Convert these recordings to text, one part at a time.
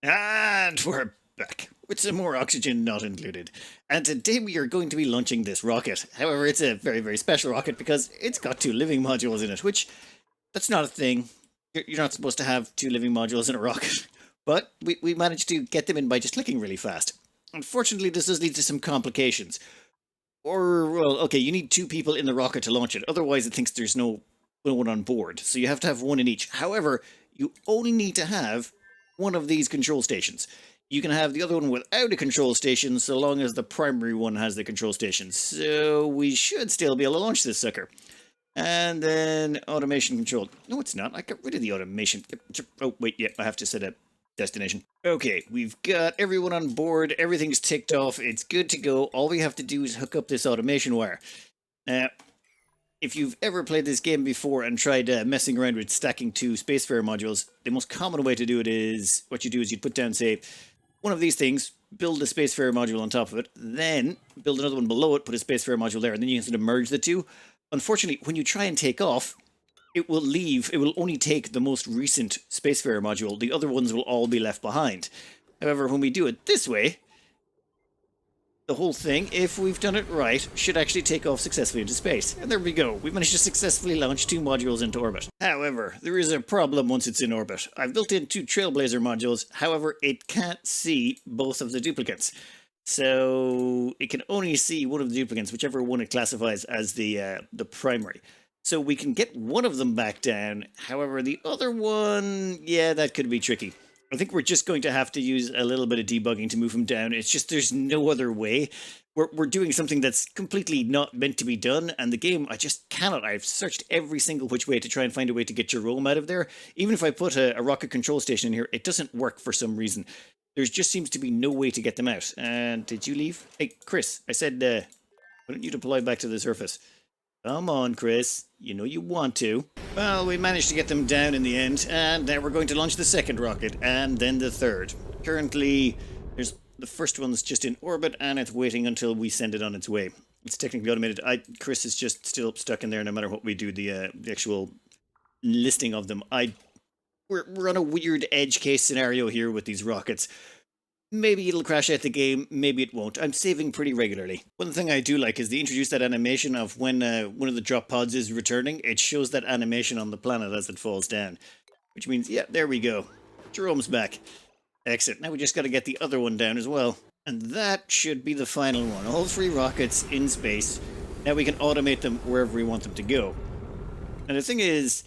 And we're back with some more oxygen not included. And today we are going to be launching this rocket. However, it's a very, very special rocket because it's got two living modules in it, which that's not a thing. You're not supposed to have two living modules in a rocket. But we managed to get them in by just clicking really fast. Unfortunately, this does lead to some complications. Or, well, okay, you need two people in the rocket to launch it. Otherwise, it thinks there's no one on board. So you have to have one in each. However, you only need to have one of these control stations. You can have the other one without a control station so long as the primary one has the control station. So we should still be able to launch this sucker. And then automation control. No, it's not. I got rid of the automation. Oh, wait, yeah, I have to set a destination. Okay, we've got everyone on board. Everything's ticked off. It's good to go. All we have to do is hook up this automation wire. Now, if you've ever played this game before and tried messing around with stacking two Spacefarer modules, the most common way to do it is, what you do is you'd put down, say, one of these things, build a Spacefarer module on top of it, then build another one below it, put a Spacefarer module there, and then you can sort of merge the two. Unfortunately, when you try and take off, it will only take the most recent Spacefarer module. The other ones will all be left behind. However, when we do it this way, the whole thing, if we've done it right, should actually take off successfully into space. And there we go. We managed to successfully launch two modules into orbit. However, there is a problem once it's in orbit. I've built in two Trailblazer modules. However, it can't see both of the duplicates. So it can only see one of the duplicates, whichever one it classifies as the primary. So we can get one of them back down. However, the other one, yeah, that could be tricky. I think we're just going to have to use a little bit of debugging to move him down. It's just there's no other way. We're doing something that's completely not meant to be done, and the game, I just cannot. I've searched every single which way to try and find a way to get Jerome out of there. Even if I put a rocket control station in here, it doesn't work for some reason. There just seems to be no way to get them out. And did you leave? Hey, Chris, I said, why don't you deploy back to the surface? Come on, Chris. You know you want to. Well, we managed to get them down in the end, and now we're going to launch the second rocket, and then the third. Currently, there's the first one's just in orbit, and it's waiting until we send it on its way. It's technically automated. Chris is just still stuck in there no matter what we do, the actual listing of them. We're on a weird edge case scenario here with these rockets. Maybe it'll crash out the game, maybe it won't. I'm saving pretty regularly. One thing I do like is they introduce that animation of when one of the drop pods is returning. It shows that animation on the planet as it falls down. Which means, yeah, there we go. Jerome's back. Exit. Now we just got to get the other one down as well. And that should be the final one. All three rockets in space. Now we can automate them wherever we want them to go. And the thing is,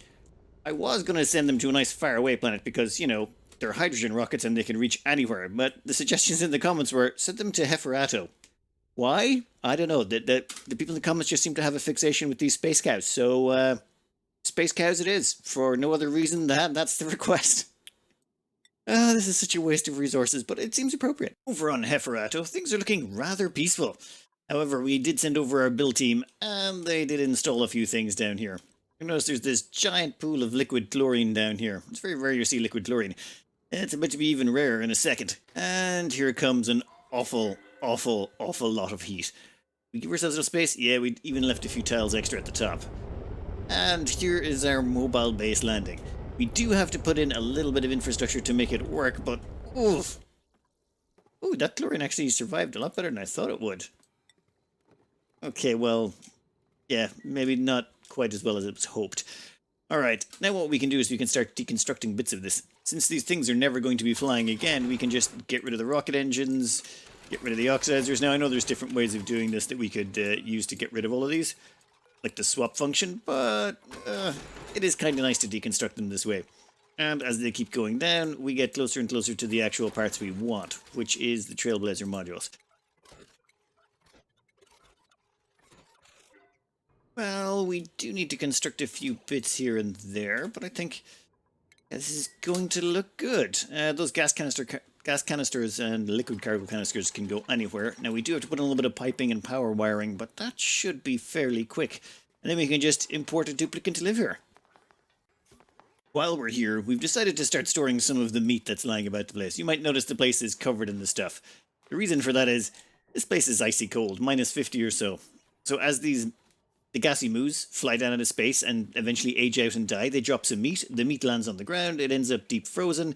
I was going to send them to a nice faraway planet because, you know, they're hydrogen rockets and they can reach anywhere, but the suggestions in the comments were send them to Heferato. Why? I don't know. The people in the comments just seem to have a fixation with these space cows. So, space cows it is. For no other reason than that's the request. This is such a waste of resources, but it seems appropriate. Over on Heferato, things are looking rather peaceful. However, we did send over our build team, and they did install a few things down here. You notice there's this giant pool of liquid chlorine down here. It's very rare you see liquid chlorine. It's about to be even rarer in a second. And here comes an awful, awful, awful lot of heat. We give ourselves enough space? Yeah, we even left a few tiles extra at the top. And here is our mobile base landing. We do have to put in a little bit of infrastructure to make it work, but oof. Ooh, that chlorine actually survived a lot better than I thought it would. Okay, well, yeah, maybe not quite as well as it was hoped. Alright, now what we can do is we can start deconstructing bits of this. Since these things are never going to be flying again, we can just get rid of the rocket engines, get rid of the oxidizers. Now, I know there's different ways of doing this that we could use to get rid of all of these, like the swap function, but it is kind of nice to deconstruct them this way. And as they keep going down, we get closer and closer to the actual parts we want, which is the Trailblazer modules. Well, we do need to construct a few bits here and there, but I think this is going to look good. Those gas canisters and liquid cargo canisters can go anywhere. Now, we do have to put in a little bit of piping and power wiring, but that should be fairly quick. And then we can just import a duplicate to live here. While we're here, we've decided to start storing some of the meat that's lying about the place. You might notice the place is covered in the stuff. The reason for that is this place is icy cold, minus 50 or so. So as the gassy moos fly down into space and eventually age out and die. They drop some meat. The meat lands on the ground. It ends up deep frozen.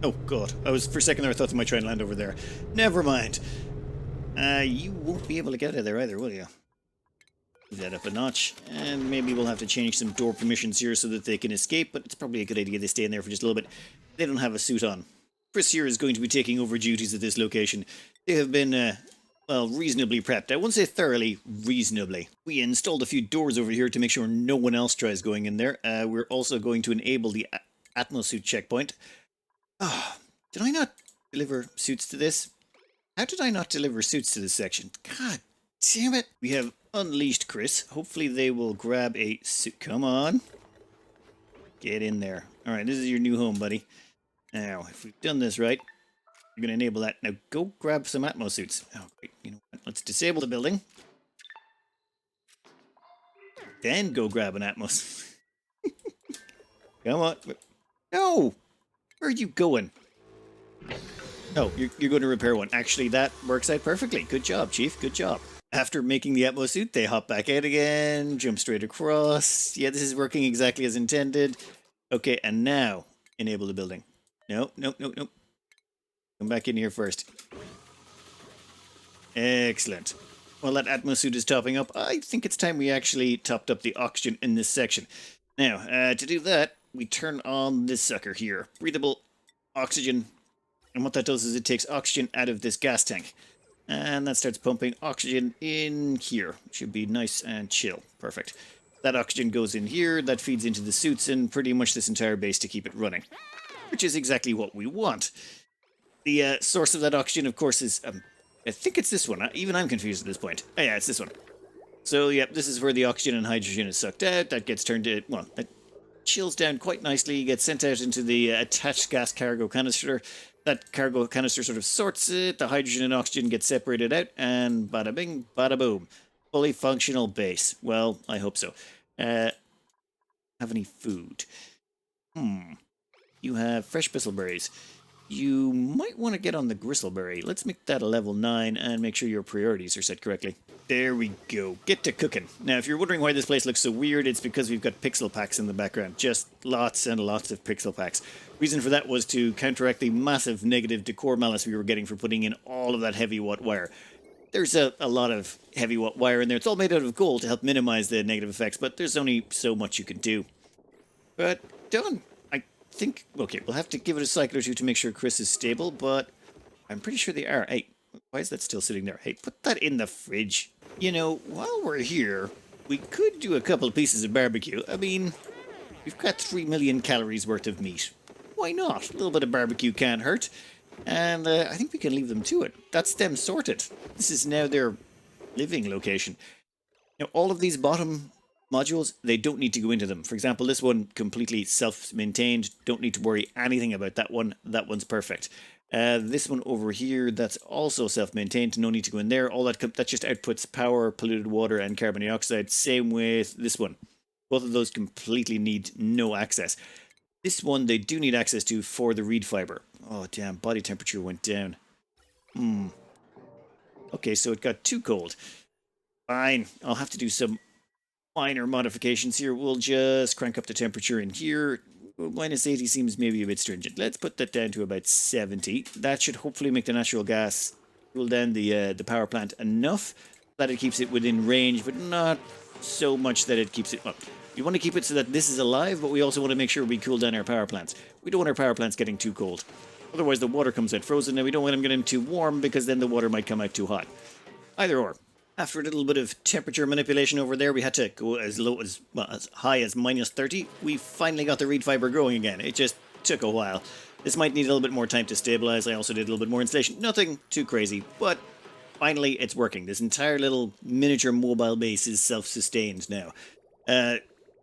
Oh, God. For a second there, I thought they might try and land over there. Never mind. You won't be able to get out of there either, will you? Move that up a notch, and maybe we'll have to change some door permissions here so that they can escape, but it's probably a good idea they stay in there for just a little bit. They don't have a suit on. Chris here is going to be taking over duties at this location. They have been, well, reasonably prepped. I won't say thoroughly, reasonably. We installed a few doors over here to make sure no one else tries going in there. We're also going to enable the Atmosuit checkpoint. Ah, did I not deliver suits to this? How did I not deliver suits to this section? God damn it. We have unleashed Chris. Hopefully they will grab a suit. Come on. Get in there. All right, this is your new home, buddy. Now, if we've done this right, you're going to enable that. Now, go grab some Atmos suits. Oh, great. You know what? Let's disable the building. Then go grab an Atmos. Come on. No! Where are you going? Oh, you're going to repair one. Actually, that works out perfectly. Good job, Chief. Good job. After making the Atmos suit, they hop back out again, jump straight across. Yeah, this is working exactly as intended. Okay, and now enable the building. No. Come back in here first. Excellent. While that Atmos suit is topping up, I think it's time we actually topped up the oxygen in this section. Now, to do that, we turn on this sucker here. Breathable oxygen. And what that does is it takes oxygen out of this gas tank. And that starts pumping oxygen in here. Should be nice and chill. Perfect. That oxygen goes in here, that feeds into the suits and pretty much this entire base to keep it running. Which is exactly what we want. The source of that oxygen, of course, is... I think it's this one. Even I'm confused at this point. Oh yeah, it's this one. So, yep, this is where the oxygen and hydrogen is sucked out. That gets turned to... Well, that chills down quite nicely, gets sent out into the attached gas cargo canister. That cargo canister sort of sorts it, the hydrogen and oxygen get separated out, and bada bing, bada boom. Fully functional base. Well, I hope so. Have any food? You have fresh bristleberries. You might want to get on the gristleberry. Let's make that a level 9 and make sure your priorities are set correctly. There we go. Get to cooking. Now, if you're wondering why this place looks so weird, it's because we've got pixel packs in the background. Just lots and lots of pixel packs. Reason for that was to counteract the massive negative decor malice we were getting for putting in all of that heavy watt wire. There's a lot of heavy watt wire in there. It's all made out of gold to help minimize the negative effects, but there's only so much you can do. But done. I think... Okay, we'll have to give it a cycle or two to make sure Chris is stable, but I'm pretty sure they are. Hey, why is that still sitting there? Hey, put that in the fridge. You know, while we're here, we could do a couple of pieces of barbecue. I mean, we've got 3 million calories worth of meat. Why not? A little bit of barbecue can't hurt. And I think we can leave them to it. That's them sorted. This is now their living location. Now, all of these bottom modules, they don't need to go into them. For example, this one, completely self-maintained. Don't need to worry anything about that one. That one's perfect. This one over here, that's also self-maintained. No need to go in there. All that just outputs power, polluted water, and carbon dioxide. Same with this one. Both of those completely need no access. This one they do need access to for the reed fiber. Oh, damn, body temperature went down. Okay, so it got too cold. Fine, I'll have to do some minor modifications here. We'll just crank up the temperature in here. Minus 80 seems maybe a bit stringent. Let's put that down to about 70. That should hopefully make the natural gas cool down the power plant enough that it keeps it within range, but not so much that it keeps it up. We want to keep it so that this is alive, but we also want to make sure we cool down our power plants. We don't want our power plants getting too cold. Otherwise, the water comes out frozen, and we don't want them getting too warm because then the water might come out too hot. Either or. After a little bit of temperature manipulation over there, we had to go as low as, well, as high as minus 30. We finally got the reed fiber growing again. It just took a while. This might need a little bit more time to stabilize. I also did a little bit more installation. Nothing too crazy, but finally it's working. This entire little miniature mobile base is self-sustained now.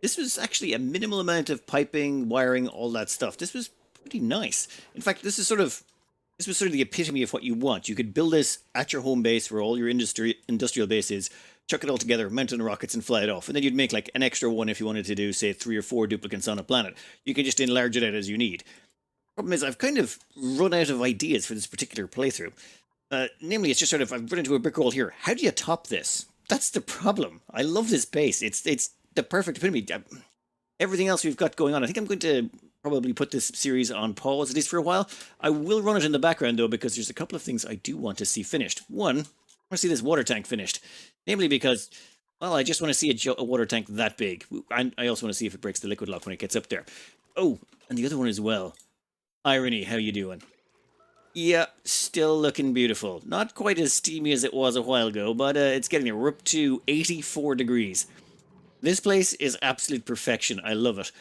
This was actually a minimal amount of piping, wiring, all that stuff. This was pretty nice. In fact, this was sort of the epitome of what you want. You could build this at your home base where all your industrial base is, chuck it all together, mount it on rockets and fly it off. And then you'd make like an extra one if you wanted to do, say, 3 or 4 duplicates on a planet. You can just enlarge it out as you need. Problem is, I've kind of run out of ideas for this particular playthrough. Namely, it's just sort of, I've run into a brick wall here. How do you top this? That's the problem. I love this base. It's the perfect epitome. Everything else we've got going on, I think I'm going to probably put this series on pause, at least for a while. I will run it in the background, though, because there's a couple of things I do want to see finished. One, I want to see this water tank finished. Namely because, well, I just want to see a water tank that big. I also want to see if it breaks the liquid lock when it gets up there. Oh, and the other one as well. Irony, how you doing? Yeah, still looking beautiful. Not quite as steamy as it was a while ago, but it's getting a up to 84 degrees. This place is absolute perfection. I love it.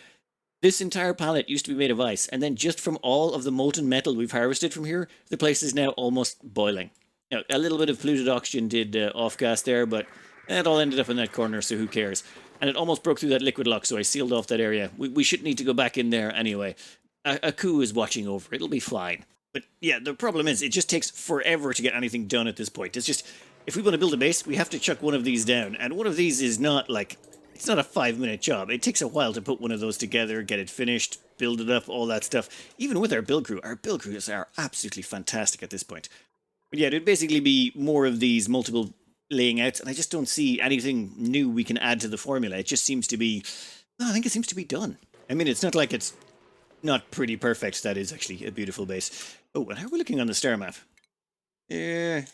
This entire pallet used to be made of ice, and then just from all of the molten metal we've harvested from here, the place is now almost boiling. You know, a little bit of polluted oxygen did off-gas there, but it all ended up in that corner, so who cares? And it almost broke through that liquid lock, so I sealed off that area. We shouldn't need to go back in there anyway. A coup is watching over. It'll be fine. But yeah, the problem is it just takes forever to get anything done at this point. It's just, if we want to build a base, we have to chuck one of these down. And one of these is not like, it's not a 5-minute job. It takes a while to put one of those together, get it finished, build it up, all that stuff. Even with our build crews are absolutely fantastic at this point. But yeah, it'd basically be more of these multiple laying outs, and I just don't see anything new we can add to the formula. It just seems to be, I think it seems to be done. I mean, it's not like it's not pretty perfect. That is actually a beautiful base. Oh, and how are we looking on the star map? Yeah,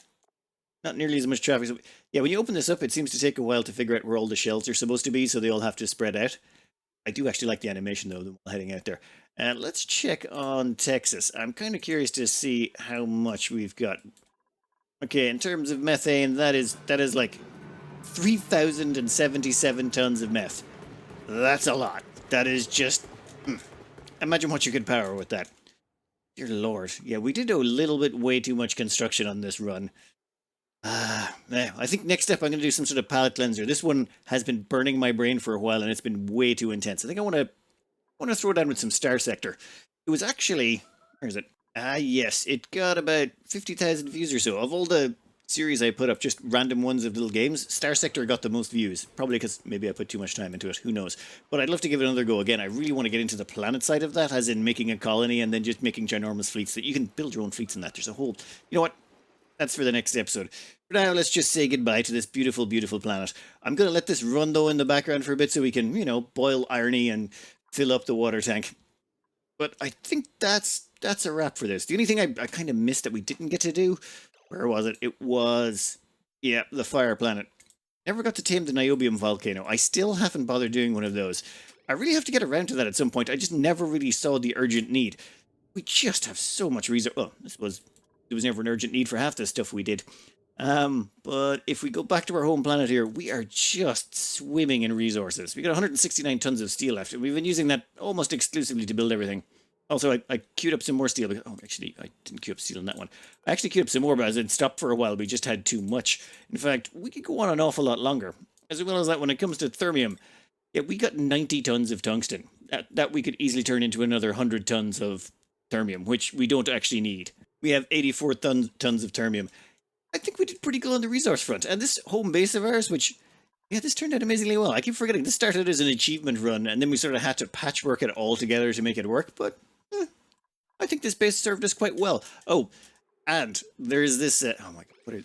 not nearly as much traffic. So, yeah, when you open this up, it seems to take a while to figure out where all the shells are supposed to be, so they all have to spread out. I do actually like the animation, though, them heading out there. And let's check on Texas. I'm kind of curious to see how much we've got. Okay, in terms of methane, that is like 3,077 tons of meth. That's a lot. That is just... Imagine what you could power with that. Dear Lord. Yeah, we did do a little bit way too much construction on this run. I think next step I'm going to do some sort of palette cleanser. This one has been burning my brain for a while, and it's been way too intense. I think I want to throw down with some Star Sector. It was actually... Where is it? Yes, it got about 50,000 views or so. Of all the series I put up, just random ones of little games, Star Sector got the most views. Probably because maybe I put too much time into it, who knows. But I'd love to give it another go again. I really want to get into the planet side of that, as in making a colony and then just making ginormous fleets. That you can build your own fleets in that. There's a whole... You know what? That's for the next episode. For now, let's just say goodbye to this beautiful, beautiful planet. I'm going to let this run, though, in the background for a bit so we can, you know, boil irony and fill up the water tank. But I think that's a wrap for this. The only thing I kind of missed that we didn't get to do, where was it? It was, yeah, the fire planet. Never got to tame the niobium volcano. I still haven't bothered doing one of those. I really have to get around to that at some point. I just never really saw the urgent need. We just have so much resource. Well, there was never an urgent need for half the stuff we did. But if we go back to our home planet here, we are just swimming in resources. We got 169 tons of steel left, and we've been using that almost exclusively to build everything. Also, I queued up some more steel. Oh, actually, I didn't queue up steel in that one. I actually queued up some more, but as it stopped for a while, we just had too much. In fact, we could go on an awful lot longer. As well as that, when it comes to thermium, yeah, we got 90 tons of tungsten. That we could easily turn into another 100 tons of thermium, which we don't actually need. We have 84 tons of thermium. I think we did pretty good on the resource front. And this home base of ours, which, yeah, this turned out amazingly well. I keep forgetting, this started as an achievement run, and then we sort of had to patchwork it all together to make it work, but I think this base served us quite well. Oh, and there's this, oh my god,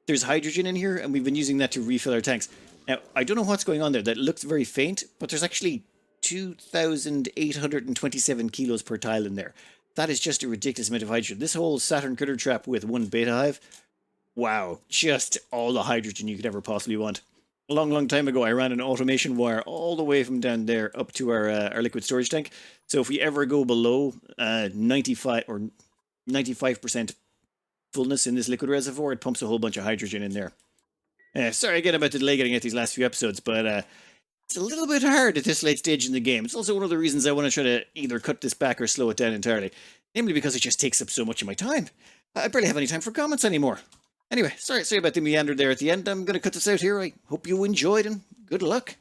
there's hydrogen in here, and we've been using that to refill our tanks. Now, I don't know what's going on there. That looks very faint, but there's actually 2,827 kilos per tile in there. That is just a ridiculous amount of hydrogen. This whole Saturn critter trap with one beta hive, wow, just all the hydrogen you could ever possibly want. A long, long time ago, I ran an automation wire all the way from down there up to our liquid storage tank. So if we ever go below 95 or 95% fullness in this liquid reservoir, it pumps a whole bunch of hydrogen in there. Sorry again about the delay getting out these last few episodes, but it's a little bit hard at this late stage in the game. It's also one of the reasons I want to try to either cut this back or slow it down entirely. Namely because it just takes up so much of my time. I barely have any time for comments anymore. Anyway, sorry about the meander there at the end. I'm going to cut this out here. I hope you enjoyed, and good luck.